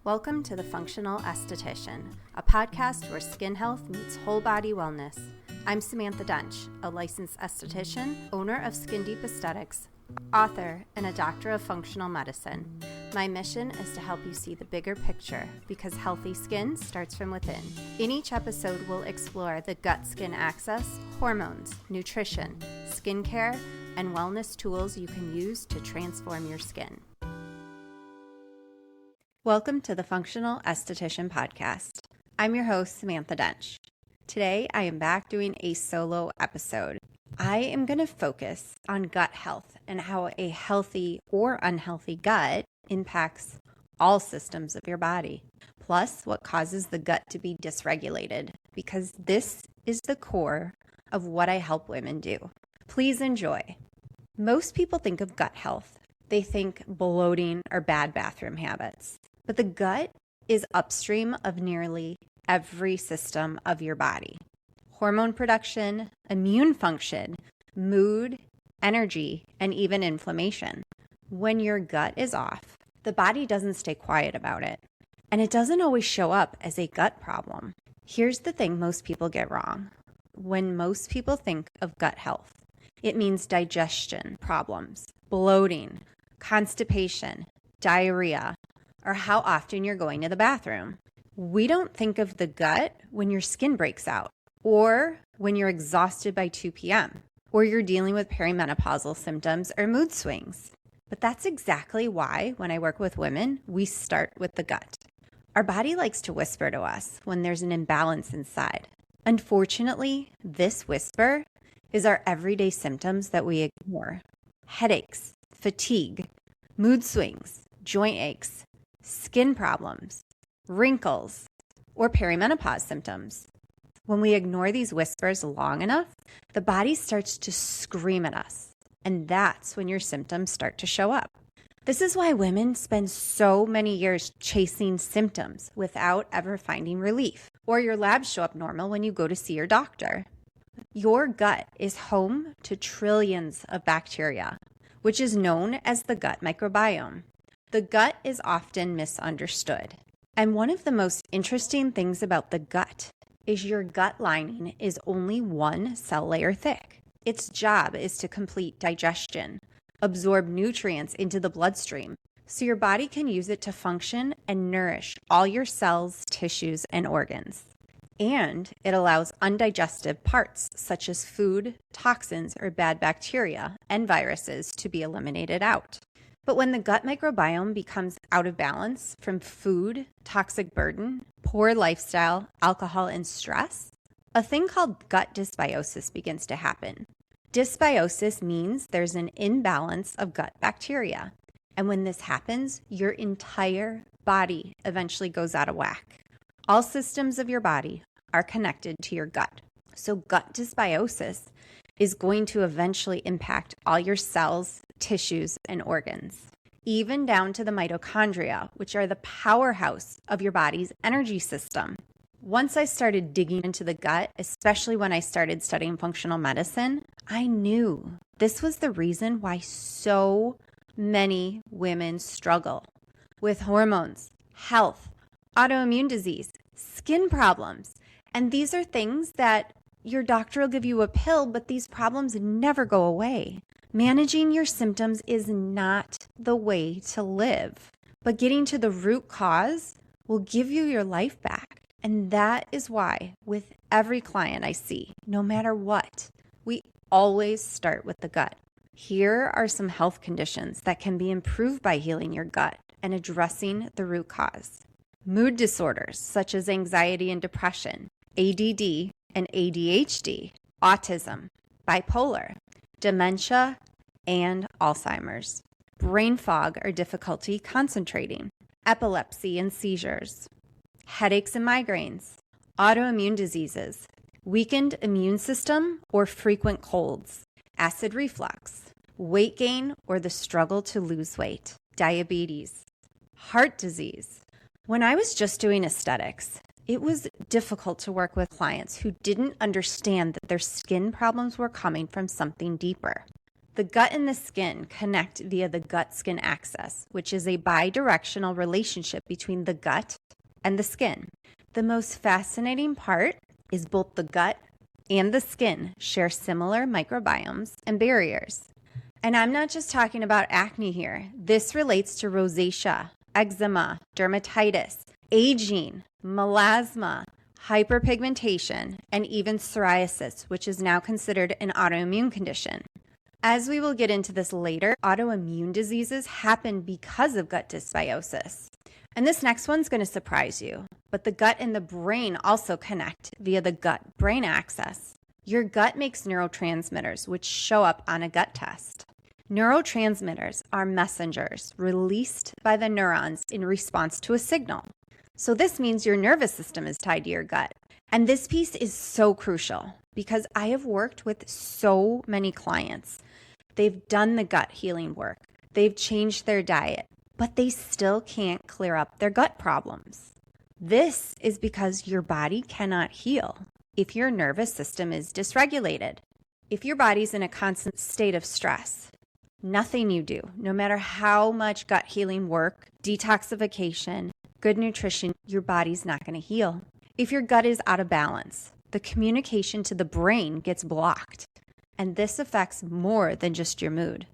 Welcome to The Functional Esthetician, a podcast where skin health meets whole body wellness. I'm Samantha Dench, a licensed esthetician, owner of Skin Deep Aesthetics, author, and a doctor of functional medicine. My mission is to help you see the bigger picture because healthy skin starts from within. In each episode, we'll explore the gut-skin axis, hormones, nutrition, skincare, and wellness tools you can use to transform your skin. Welcome to the Functional Esthetician Podcast. I'm your host, Samantha Dench. Today, I am back doing a solo episode. I am going to focus on gut health and how a healthy or unhealthy gut impacts all systems of your body, plus what causes the gut to be dysregulated, because this is the core of what I help women do. Please enjoy. Most people think of gut health. They think bloating or bad bathroom habits. But the gut is upstream of nearly every system of your body. Hormone production, immune function, mood, energy, and even inflammation. When your gut is off, the body doesn't stay quiet about it. And it doesn't always show up as a gut problem. Here's the thing most people get wrong. When most people think of gut health, it means digestion problems, bloating, constipation, diarrhea, or how often you're going to the bathroom. We don't think of the gut when your skin breaks out, or when you're exhausted by 2 p.m., or you're dealing with perimenopausal symptoms or mood swings. But that's exactly why, when I work with women, we start with the gut. Our body likes to whisper to us when there's an imbalance inside. Unfortunately, this whisper is our everyday symptoms that we ignore. Headaches, fatigue, mood swings, joint aches, skin problems, wrinkles, or perimenopause symptoms. When we ignore these whispers long enough, the body starts to scream at us, and that's when your symptoms start to show up. This is why women spend so many years chasing symptoms without ever finding relief, or your labs show up normal when you go to see your doctor. Your gut is home to trillions of bacteria, which is known as the gut microbiome. The gut is often misunderstood. And one of the most interesting things about the gut is your gut lining is only one cell layer thick. Its job is to complete digestion, absorb nutrients into the bloodstream, so your body can use it to function and nourish all your cells, tissues, and organs. And it allows undigested parts such as food, toxins, or bad bacteria and viruses to be eliminated out. But when the gut microbiome becomes out of balance from food, toxic burden, poor lifestyle, alcohol, and stress, a thing called gut dysbiosis begins to happen. Dysbiosis means there's an imbalance of gut bacteria. And when this happens, your entire body eventually goes out of whack. All systems of your body are connected to your gut. So gut dysbiosis is going to eventually impact all your cells, tissues, and organs, even down to the mitochondria, which are the powerhouse of your body's energy system. Once I started digging into the gut, especially when I started studying functional medicine, I knew this was the reason why so many women struggle with hormones, health, autoimmune disease, skin problems. And these are things that your doctor will give you a pill, but these problems never go away. Managing your symptoms is not the way to live, but getting to the root cause will give you your life back. And that is why with every client I see, no matter what, we always start with the gut. Here are some health conditions that can be improved by healing your gut and addressing the root cause. Mood disorders such as anxiety and depression, ADD and ADHD, autism, bipolar, dementia, and Alzheimer's, brain fog or difficulty concentrating, epilepsy and seizures, headaches and migraines, autoimmune diseases, weakened immune system or frequent colds, acid reflux, weight gain or the struggle to lose weight, diabetes, heart disease. When I was just doing aesthetics, it was difficult to work with clients who didn't understand that their skin problems were coming from something deeper. The gut and the skin connect via the gut-skin axis, which is a bidirectional relationship between the gut and the skin. The most fascinating part is both the gut and the skin share similar microbiomes and barriers. And I'm not just talking about acne here. This relates to rosacea, eczema, dermatitis, aging, melasma, hyperpigmentation, and even psoriasis, which is now considered an autoimmune condition. As we will get into this later, autoimmune diseases happen because of gut dysbiosis. And this next one's going to surprise you, but the gut and the brain also connect via the gut-brain axis. Your gut makes neurotransmitters, which show up on a gut test. Neurotransmitters are messengers released by the neurons in response to a signal. So this means your nervous system is tied to your gut. And this piece is so crucial because I have worked with so many clients. They've done the gut healing work. They've changed their diet, but they still can't clear up their gut problems. This is because your body cannot heal if your nervous system is dysregulated. If your body's in a constant state of stress, nothing you do, no matter how much gut healing work, detoxification, good nutrition, your body's not going to heal. If your gut is out of balance, the communication to the brain gets blocked, and this affects more than just your mood.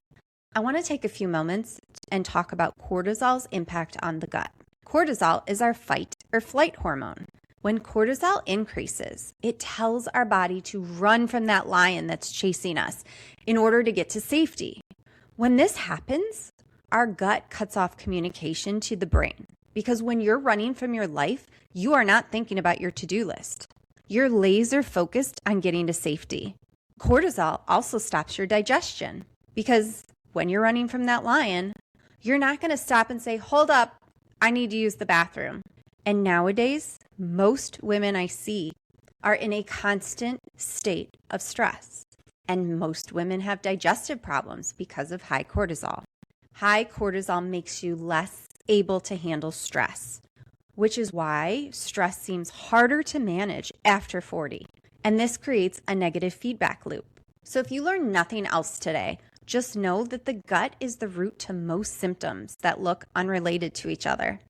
I want to take a few moments and talk about cortisol's impact on the gut. Cortisol is our fight or flight hormone. When cortisol increases, it tells our body to run from that lion that's chasing us in order to get to safety. When this happens, our gut cuts off communication to the brain because when you're running from your life, you are not thinking about your to-do list. You're laser focused on getting to safety. Cortisol also stops your digestion because when you're running from that lion, you're not going to stop and say, hold up, I need to use the bathroom. And nowadays, most women I see are in a constant state of stress. And most women have digestive problems because of high cortisol. High cortisol makes you less able to handle stress, which is why stress seems harder to manage after 40. And this creates a negative feedback loop. So if you learn nothing else today, just know that the gut is the root to most symptoms that look unrelated to each other.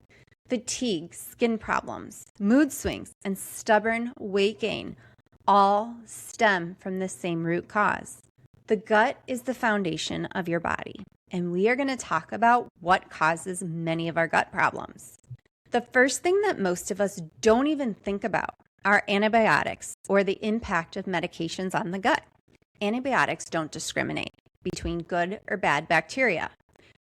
Fatigue, skin problems, mood swings, and stubborn weight gain all stem from the same root cause. The gut is the foundation of your body, and we are going to talk about what causes many of our gut problems. The first thing that most of us don't even think about are antibiotics or the impact of medications on the gut. Antibiotics don't discriminate between good or bad bacteria.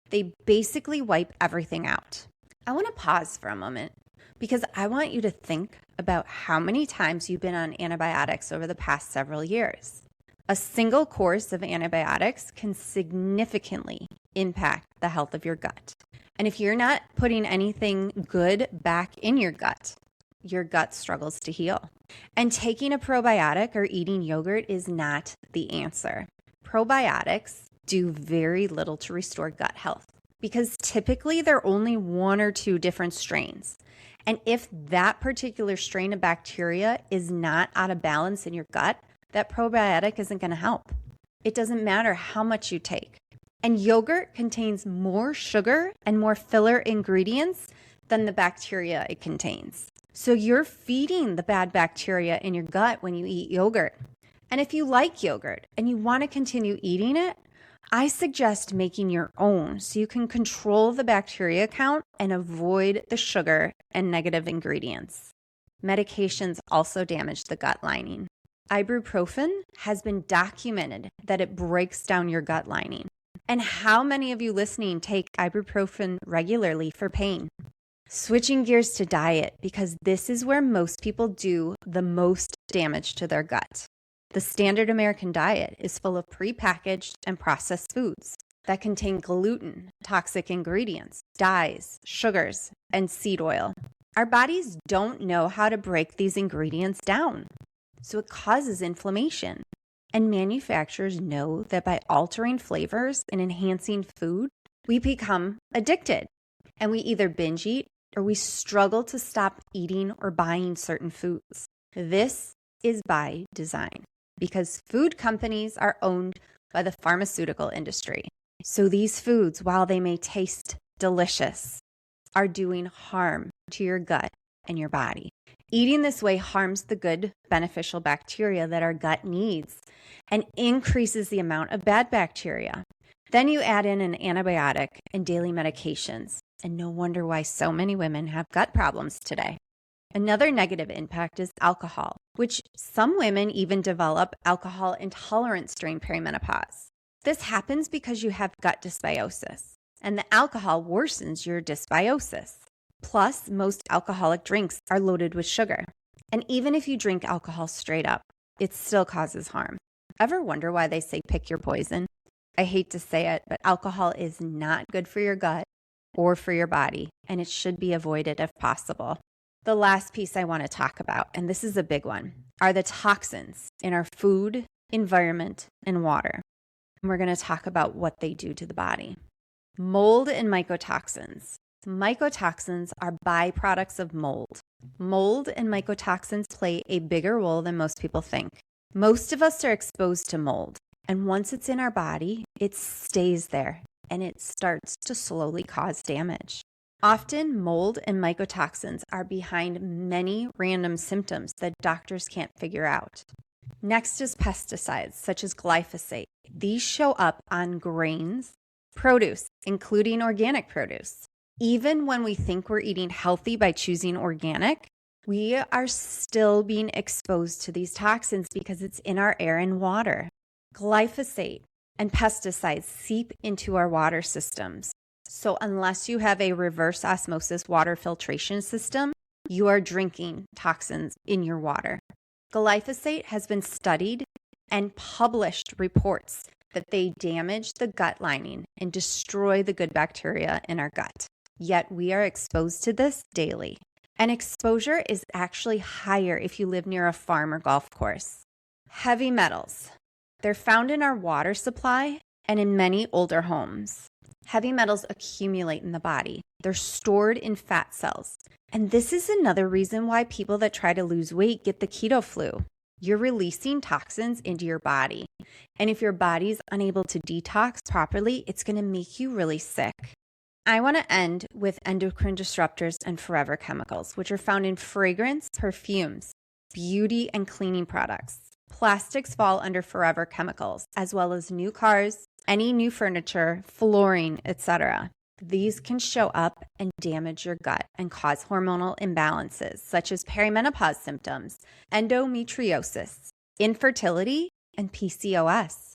They basically wipe everything out. I want to pause for a moment because I want you to think about how many times you've been on antibiotics over the past several years. A single course of antibiotics can significantly impact the health of your gut. And if you're not putting anything good back in your gut struggles to heal. And taking a probiotic or eating yogurt is not the answer. Probiotics do very little to restore gut health because typically they're only one or two different strains. And if that particular strain of bacteria is not out of balance in your gut, that probiotic isn't going to help. It doesn't matter how much you take. And yogurt contains more sugar and more filler ingredients than the bacteria it contains. So you're feeding the bad bacteria in your gut when you eat yogurt. And if you like yogurt and you want to continue eating it, I suggest making your own so you can control the bacteria count and avoid the sugar and negative ingredients. Medications also damage the gut lining. Ibuprofen has been documented that it breaks down your gut lining. And how many of you listening take ibuprofen regularly for pain? Switching gears to diet, because this is where most people do the most damage to their gut. The standard American diet is full of prepackaged and processed foods that contain gluten, toxic ingredients, dyes, sugars, and seed oil. Our bodies don't know how to break these ingredients down, so it causes inflammation. And manufacturers know that by altering flavors and enhancing food, we become addicted. And we either binge eat or we struggle to stop eating or buying certain foods. This is by design because food companies are owned by the pharmaceutical industry. So these foods, while they may taste delicious, are doing harm to your gut and your body. Eating this way harms the good, beneficial bacteria that our gut needs and increases the amount of bad bacteria. Then you add in an antibiotic and daily medications, and no wonder why so many women have gut problems today. Another negative impact is alcohol, which some women even develop alcohol intolerance during perimenopause. This happens because you have gut dysbiosis, and the alcohol worsens your dysbiosis. Plus, most alcoholic drinks are loaded with sugar. And even if you drink alcohol straight up, it still causes harm. Ever wonder why they say pick your poison? I hate to say it, but alcohol is not good for your gut or for your body, and it should be avoided if possible. The last piece I want to talk about, and this is a big one, are the toxins in our food, environment, and water. And we're going to talk about what they do to the body. Mold and mycotoxins. Mycotoxins are byproducts of mold. Mold and mycotoxins play a bigger role than most people think. Most of us are exposed to mold, and once it's in our body, it stays there and it starts to slowly cause damage. Often, mold and mycotoxins are behind many random symptoms that doctors can't figure out. Next is pesticides, such as glyphosate. These show up on grains, produce, including organic produce. Even when we think we're eating healthy by choosing organic, we are still being exposed to these toxins because it's in our air and water. Glyphosate and pesticides seep into our water systems. So unless you have a reverse osmosis water filtration system, you are drinking toxins in your water. Glyphosate has been studied and published reports that they damage the gut lining and destroy the good bacteria in our gut. Yet we are exposed to this daily. And exposure is actually higher if you live near a farm or golf course. Heavy metals. They're found in our water supply and in many older homes. Heavy metals accumulate in the body. They're stored in fat cells. And this is another reason why people that try to lose weight get the keto flu. You're releasing toxins into your body. And if your body's unable to detox properly, it's going to make you really sick. I want to end with endocrine disruptors and forever chemicals, which are found in fragrance, perfumes, beauty, and cleaning products. Plastics fall under forever chemicals, as well as new cars, any new furniture, flooring, etc. These can show up and damage your gut and cause hormonal imbalances, such as perimenopause symptoms, endometriosis, infertility, and PCOS.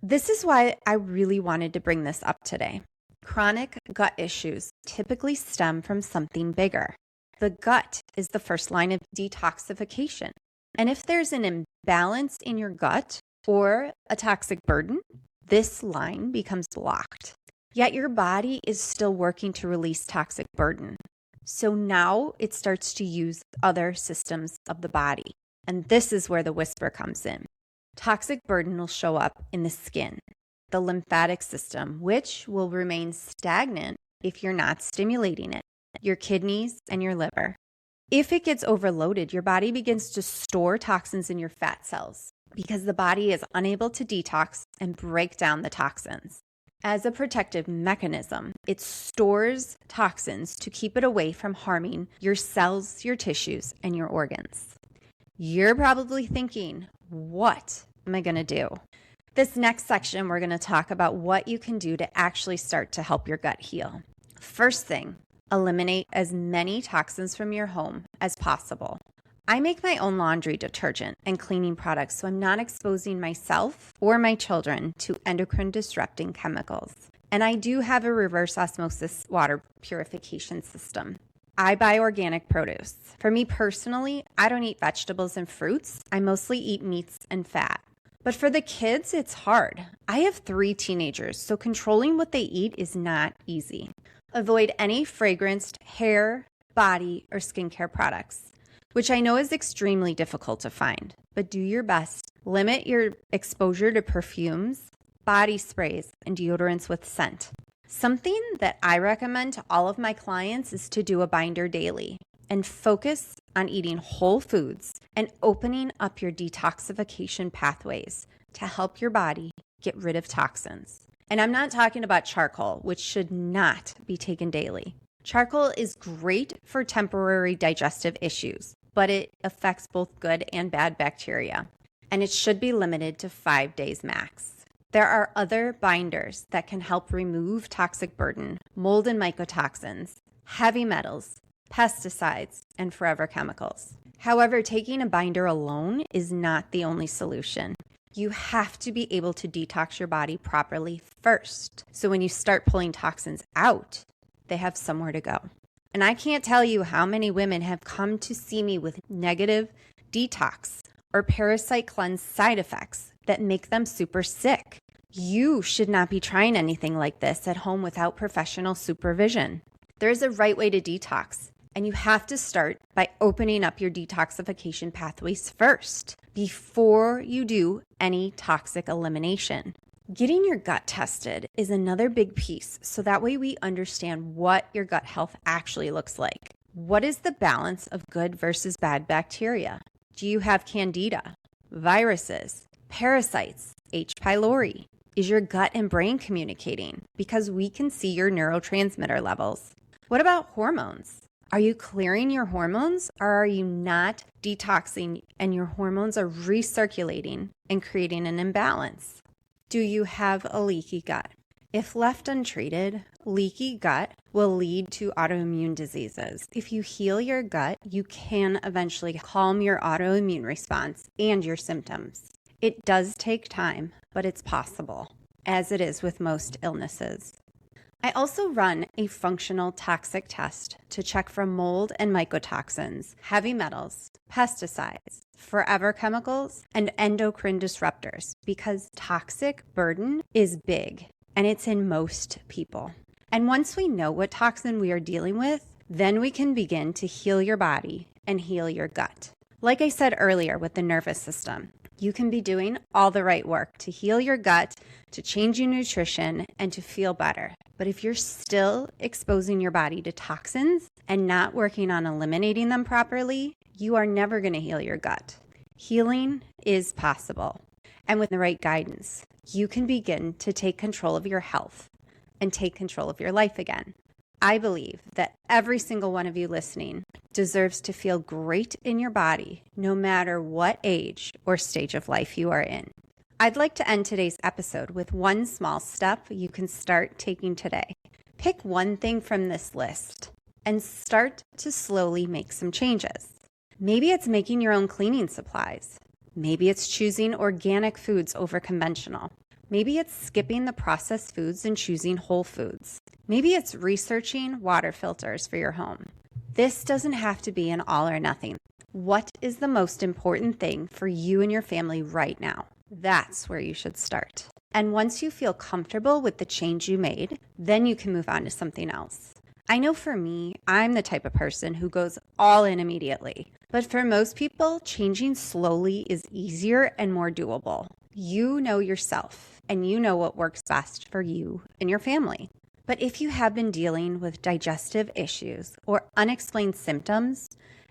This is why I really wanted to bring this up today. Chronic gut issues typically stem from something bigger. The gut is the first line of detoxification. And if there's an imbalance in your gut or a toxic burden, this line becomes blocked. Yet your body is still working to release toxic burden. So now it starts to use other systems of the body. And this is where the whisper comes in. Toxic burden will show up in the skin, the lymphatic system, which will remain stagnant if you're not stimulating it, your kidneys and your liver. If it gets overloaded, your body begins to store toxins in your fat cells because the body is unable to detox and break down the toxins. As a protective mechanism, it stores toxins to keep it away from harming your cells, your tissues, and your organs. You're probably thinking, what am I going to do? This next section, we're going to talk about what you can do to actually start to help your gut heal. First thing, eliminate as many toxins from your home as possible. I make my own laundry detergent and cleaning products, so I'm not exposing myself or my children to endocrine disrupting chemicals. And I do have a reverse osmosis water purification system. I buy organic produce. For me personally, I don't eat vegetables and fruits. I mostly eat meats and fat. But for the kids, it's hard. I have 3 teenagers, so controlling what they eat is not easy. Avoid any fragranced hair, body, or skincare products, which I know is extremely difficult to find, but do your best. Limit your exposure to perfumes, body sprays, and deodorants with scent. Something that I recommend to all of my clients is to do a binder daily and focus on eating whole foods and opening up your detoxification pathways to help your body get rid of toxins. And I'm not talking about charcoal, which should not be taken daily. Charcoal is great for temporary digestive issues, but it affects both good and bad bacteria, and it should be limited to 5 days max. There are other binders that can help remove toxic burden, mold and mycotoxins, heavy metals, pesticides, and forever chemicals. However, taking a binder alone is not the only solution. You have to be able to detox your body properly first. So when you start pulling toxins out, they have somewhere to go. And I can't tell you how many women have come to see me with negative detox or parasite cleanse side effects that make them super sick. You should not be trying anything like this at home without professional supervision. There's a right way to detox, and you have to start by opening up your detoxification pathways first before you do any toxic elimination. Getting your gut tested is another big piece, so that way we understand what your gut health actually looks like. What is the balance of good versus bad bacteria? Do you have candida, viruses, parasites, H. pylori? Is your gut and brain communicating? Because we can see your neurotransmitter levels. What about hormones? Are you clearing your hormones, or are you not detoxing and your hormones are recirculating and creating an imbalance? Do you have a leaky gut? If left untreated, leaky gut will lead to autoimmune diseases. If you heal your gut, you can eventually calm your autoimmune response and your symptoms. It does take time, but it's possible, as it is with most illnesses. I also run a functional toxic test to check for mold and mycotoxins, heavy metals, pesticides, forever chemicals, and endocrine disruptors because toxic burden is big and it's in most people. And once we know what toxin we are dealing with, then we can begin to heal your body and heal your gut. Like I said earlier with the nervous system, you can be doing all the right work to heal your gut, to change your nutrition, and to feel better. But if you're still exposing your body to toxins and not working on eliminating them properly, you are never going to heal your gut. Healing is possible. And with the right guidance, you can begin to take control of your health and take control of your life again. I believe that every single one of you listening deserves to feel great in your body, no matter what age or stage of life you are in. I'd like to end today's episode with one small step you can start taking today. Pick one thing from this list and start to slowly make some changes. Maybe it's making your own cleaning supplies. Maybe it's choosing organic foods over conventional. Maybe it's skipping the processed foods and choosing whole foods. Maybe it's researching water filters for your home. This doesn't have to be an all or nothing. What is the most important thing for you and your family right now? That's where you should start. And once you feel comfortable with the change you made, then you can move on to something else. I know for me, I'm the type of person who goes all in immediately. But for most people, changing slowly is easier and more doable. You know yourself, and you know what works best for you and your family. But if you have been dealing with digestive issues or unexplained symptoms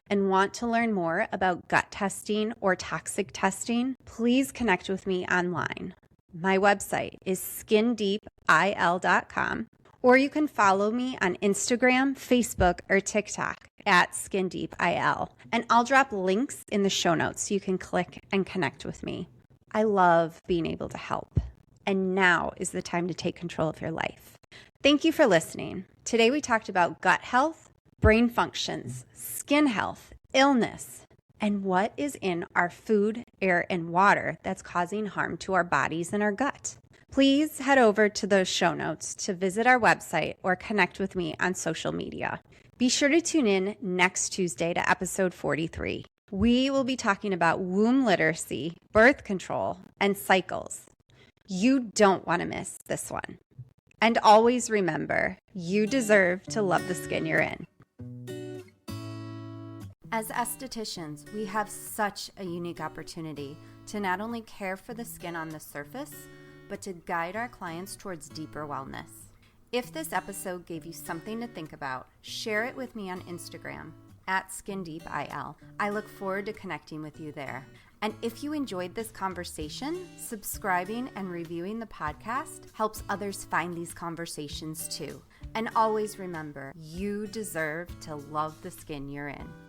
and want to learn more about gut testing or toxic testing, please connect with me online. My website is skindeepil.com, or you can follow me on Instagram, Facebook, or TikTok at skindeepil. And I'll drop links in the show notes so you can click and connect with me. I love being able to help. And now is the time to take control of your life. Thank you for listening. Today we talked about gut health, brain functions, skin health, illness, and what is in our food, air, and water that's causing harm to our bodies and our gut. Please head over to those show notes to visit our website or connect with me on social media. Be sure to tune in next Tuesday to episode 43. We will be talking about womb literacy, birth control, and cycles. You don't want to miss this one. And always remember, you deserve to love the skin you're in. As estheticians, we have such a unique opportunity to not only care for the skin on the surface, but to guide our clients towards deeper wellness. If this episode gave you something to think about, share it with me on Instagram at SkinDeepIL. I look forward to connecting with you there. And if you enjoyed this conversation, subscribing and reviewing the podcast helps others find these conversations too. And always remember, you deserve to love the skin you're in.